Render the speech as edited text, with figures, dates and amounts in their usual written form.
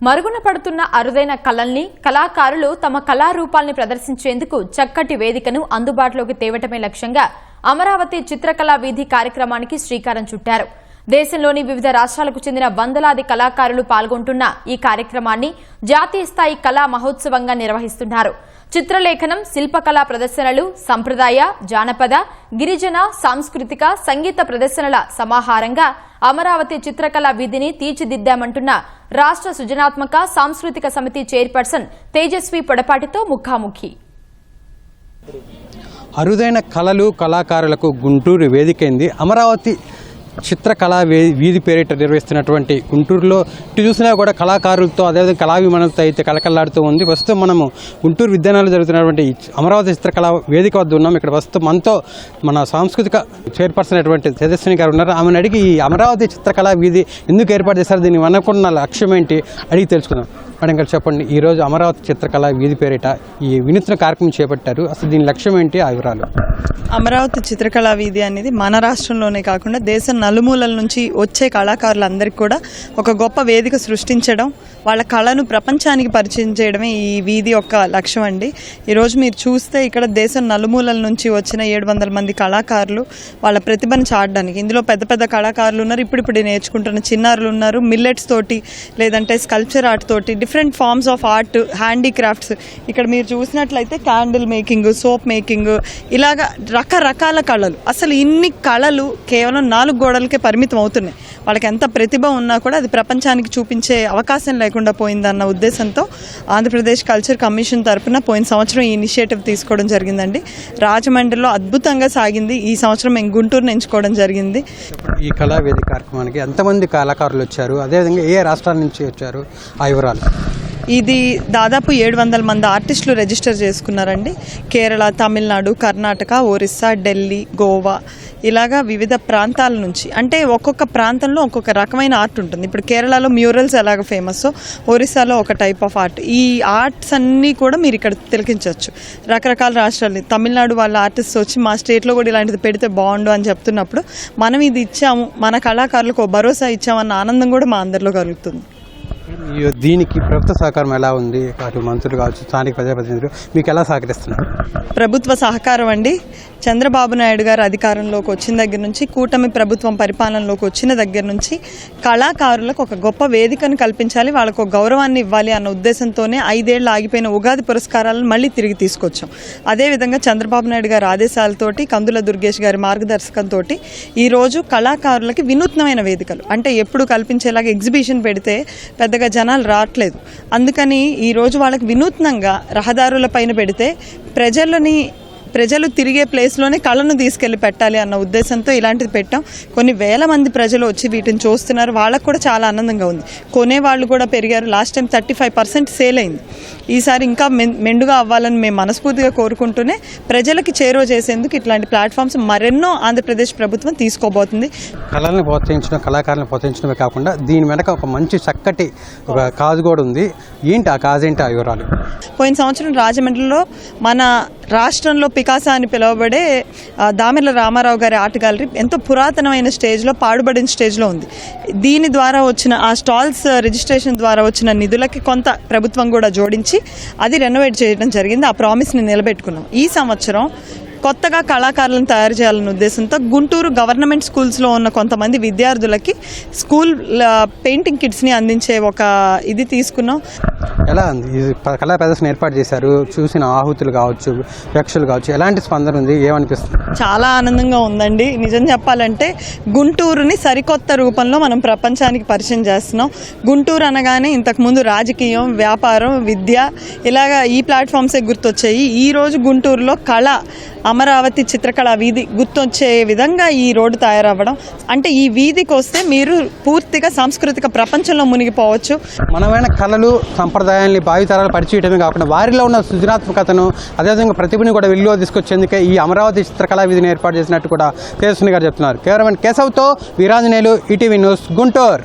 మరుగున పడుతున్న అరుదైన కళల్ని కళాకారులు తమ కళారూపాల్ని ప్రదర్శించేందుకు చక్కటి వేదికను అందుబాటులోకి తేవటమే లక్ష్యంగా అమరావతి చిత్రకళా వీధి కార్యక్రమానికి శ్రీకారం చుట్టారు. దేశంలోని వివిధ రాష్ట్రాలకు చెందిన వందలాది కళాకారులు పాల్గొంటున్న ఈ కార్యక్రమాన్ని జాతీయ స్థాయి కళా మహోత్సవంగా నిర్వహిస్తున్నారు. చిత్రలేఖనం, శిల్పకళా ప్రదర్శనలు, సంప్రదాయ, జానపద, గిరిజన, సాంస్కృతిక, సంగీత ప్రదర్శనల సమాహారంగా అమరావతి చిత్రకళా వీధిని తీర్చిదిద్దామంటున్న రాష్ట్ర సృజనాత్మక సాంస్కృతిక సమితి చైర్పర్సన్ తేజస్వి పొడపాటితో ముఖాముఖి. అరుదైన కళలు కళాకారులకు గుంటూరు వేదికైంది. అమరావతి చిత్రకళా వీధి పేరిట నిర్వహిస్తున్నటువంటి గుంటూరులో ఇటు చూసినా కూడా కళాకారులతో అదేవిధంగా కళాభిమానులతో అయితే కళకళలాడుతూ ఉంది. ప్రస్తుతం మనము గుంటూరు విద్యాలయంలో జరుగుతున్నటువంటి అమరావతి చిత్రకళా వేదిక వద్ద ఉన్నాం. ఇక్కడ ప్రస్తుతం మనతో మన సాంస్కృతిక చైర్పర్సన్ అయినటువంటి తేజస్విని గారు ఉన్నారు. ఆమెను అడిగి ఈ అమరావతి చిత్రకళా వీధి ఎందుకు ఏర్పాటు చేశారు, దీన్ని అనుకున్న లక్ష్యం ఏంటి అడిగి తెలుసుకుందాం. మేడం గారు చెప్పండి, ఈరోజు అమరావతి చిత్రకళా వీధి పేరిట ఈ వినూత్న కార్యక్రమం చేపట్టారు. అసలు దీని లక్ష్యం ఏంటి, ఆ వివరాలు. అమరావతి చిత్రకళా వీధి అనేది మన రాష్ట్రంలోనే కాకుండా దేశం నలుమూలల నుంచి వచ్చే కళాకారులందరికీ కూడా ఒక గొప్ప వేదిక సృష్టించడం, వాళ్ళ కళను ప్రపంచానికి పరిచయం చేయడమే ఈ వీధి యొక్క లక్ష్యం అండి. ఈరోజు మీరు చూస్తే ఇక్కడ దేశం నలుమూలల నుంచి వచ్చిన 700 మంది కళాకారులు వాళ్ళ ప్రతిభను చాటడానికి, ఇందులో పెద్ద పెద్ద కళాకారులు ఉన్నారు, ఇప్పుడు నేర్చుకుంటున్న చిన్నారులు ఉన్నారు, మిల్లెట్స్ తోటి లేదంటే స్కల్ప్చర్ ఆర్ట్ తోటి different forms of art, handicrafts. ఇక్కడ మీరు చూసినట్లయితే క్యాండిల్ మేకింగ్, సోప్ మేకింగ్, ఇలాగా రకరకాల కళలు. అసలు ఇన్ని కళలు కేవలం 4 గోడలకే పరిమితం అవుతున్నాయి. వాళ్ళకి ఎంత ప్రతిభ ఉన్నా కూడా అది ప్రపంచానికి చూపించే అవకాశం లేకుండా పోయిందన్న ఉద్దేశంతో ఆంధ్రప్రదేశ్ కల్చర్ కమిషన్ తరఫున పోయిన సంవత్సరం ఈ ఇనిషియేటివ్ తీసుకోవడం జరిగిందండి. రాజమండ్రిలో అద్భుతంగా సాగింది. ఈ సంవత్సరం మేము గుంటూరుని ఎంచుకోవడం జరిగింది. ఈ కళావేది కార్యక్రమానికి ఎంతమంది కళాకారులు వచ్చారు, అదేవిధంగా ఏ రాష్ట్రాల నుంచి వచ్చారు, ఆ వివరాలు. ఇది దాదాపు 700 మంది ఆర్టిస్టులు రిజిస్టర్ చేసుకున్నారండి. కేరళ, తమిళనాడు, కర్ణాటక, ఒరిస్సా, ఢిల్లీ, గోవా, ఇలాగా వివిధ ప్రాంతాల నుంచి. అంటే ఒక్కొక్క ప్రాంతంలో ఒక్కొక్క రకమైన ఆర్ట్ ఉంటుంది. ఇప్పుడు కేరళలో మ్యూరల్స్ ఎలాగ ఫేమస్, ఒరిస్సాలో ఒక టైప్ ఆఫ్ ఆర్ట్. ఈ ఆర్ట్స్ అన్నీ కూడా మీరు ఇక్కడ తిలకించవచ్చు. రకరకాల రాష్ట్రాలు, తమిళనాడు వాళ్ళ ఆర్టిస్ట్ వచ్చి మా స్టేట్లో కూడా ఇలాంటిది పెడితే బాగుండు అని చెప్తున్నప్పుడు మనం ఇది ఇచ్చాము, మన కళాకారులకు భరోసా ఇచ్చామన్న ఆనందం కూడా మా అందరిలో కలుగుతుంది. దీనికి ప్రభుత్వ సహకారం ఎలా ఉంది? అటు మంత్రులు కావచ్చు, స్థానిక ప్రజాప్రతినిధులు మీకు ఎలా సహకరిస్తున్నారు? ప్రభుత్వ సహకారం అండి. చంద్రబాబు నాయుడు గారు అధికారంలోకి వచ్చిన దగ్గర నుంచి, కూటమి ప్రభుత్వం పరిపాలనలోకి వచ్చిన దగ్గర నుంచి కళాకారులకు ఒక గొప్ప వేదికను కల్పించాలి, వాళ్ళకు ఒక గౌరవాన్ని ఇవ్వాలి అన్న ఉద్దేశంతోనే 5 ఏళ్ళు ఆగిపోయిన ఉగాది పురస్కారాలను మళ్ళీ తిరిగి తీసుకొచ్చాం. అదేవిధంగా చంద్రబాబు నాయుడు గారి ఆదేశాలతోటి, కందుల దుర్గేష్ గారి మార్గదర్శకంతో ఈరోజు కళాకారులకి వినూత్నమైన వేదికలు, అంటే ఎప్పుడు కల్పించేలాగా ఎగ్జిబిషన్ పెడితే పెద్దగా జనాలు రావట్లేదు. అందుకని ఈరోజు వాళ్ళకి వినూత్నంగా రహదారుల పైన పెడితే ప్రజలు తిరిగే ప్లేస్లోనే కళను తీసుకెళ్లి పెట్టాలి అన్న ఉద్దేశంతో ఇలాంటిది పెట్టాం. కొన్ని వేల మంది ప్రజలు వచ్చి వీటిని చూస్తున్నారు. వాళ్ళకు కూడా చాలా ఆనందంగా ఉంది. కొనేవాళ్ళు కూడా పెరిగారు. లాస్ట్ టైం 35% సేల్ అయింది. ఈసారి ఇంకా మెండుగా అవ్వాలని మేము మనస్ఫూర్తిగా కోరుకుంటూనే ప్రజలకి చేరువ చేసేందుకు ఇట్లాంటి ప్లాట్ఫామ్స్ మరెన్నో ఆంధ్రప్రదేశ్ ప్రభుత్వం తీసుకోబోతుంది. కళలను ప్రోత్సహించడం, కళాకారులను ప్రోత్సహించడమే కాకుండా దీని వెనక ఒక మంచి చక్కటి ఒక కాజు కూడా ఉంది. ఏంటి ఆ కాజు, ఏంటి ఆ వివరాలు? పోయిన సంవత్సరం రాజమండ్రిలో మన రాష్ట్రంలో పికాసా అని పిలువబడే దామెర్ల రామారావు గారి ఆర్ట్ గ్యాలరీ ఎంతో పురాతనమైన స్టేజ్లో, పాడుబడిన స్టేజ్లో ఉంది. దీని ద్వారా వచ్చిన ఆ స్టాల్స్ రిజిస్ట్రేషన్ ద్వారా వచ్చిన నిధులకి కొంత ప్రభుత్వం కూడా జోడించి అది రెనోవేట్ చేయడం జరిగింది. ఆ ప్రామిస్ని నిలబెట్టుకున్నాం. ఈ సంవత్సరం కొత్తగా కళాకారులను తయారు చేయాలనే ఉద్దేశంతో గుంటూరు గవర్నమెంట్ స్కూల్స్లో ఉన్న కొంతమంది విద్యార్థులకి స్కూల్ పెయింటింగ్ కిట్స్ని అందించే ఒక ఇది తీసుకున్నాం. ఎలా ఉంది ఇది కళా ప్రదర్శన ఏర్పాటు చేశారు? చూసిన ఆహుతులు కావచ్చు, ప్రేక్షకులు కావచ్చు, ఎలాంటి స్పందన ఉంది, ఏమనిపిస్తుంది? చాలా ఆనందంగా ఉందండి. నిజం చెప్పాలంటే గుంటూరుని సరికొత్త రూపంలో మనం ప్రపంచానికి పరిచయం చేస్తున్నాం. గుంటూరు అనగానే ఇంతకుముందు రాజకీయం, వ్యాపారం, విద్య, ఇలాగా ఈ ప్లాట్ఫామ్సే గుర్తొచ్చాయి. ఈరోజు గుంటూరులో కళ, అమరావతి చిత్రకళా వీధి గుర్తొచ్చే విధంగా ఈ రోడ్డు తయారవ్వడం, అంటే ఈ వీధికి వస్తే మీరు పూర్తిగా సాంస్కృతిక ప్రపంచంలో మునిగిపోవచ్చు. మనమైన కళలు, సంప్రదాయాన్ని భావితరాలు పరిచయటమే కాకుండా వారిలో ఉన్న సృజనాత్మకతను, అదేవిధంగా ప్రతిభని కూడా వెలుగులో తీసుకొచ్చేందుకే ఈ అమరావతి చిత్రకళా వీధిని ఏర్పాటు చేసినట్టు కూడా తేజస్విని గారు చెప్తున్నారు. కెమెరామెన్ కేశవ్తో వీరాంజనేయులు, ఈటీవీ న్యూస్, గుంటూరు.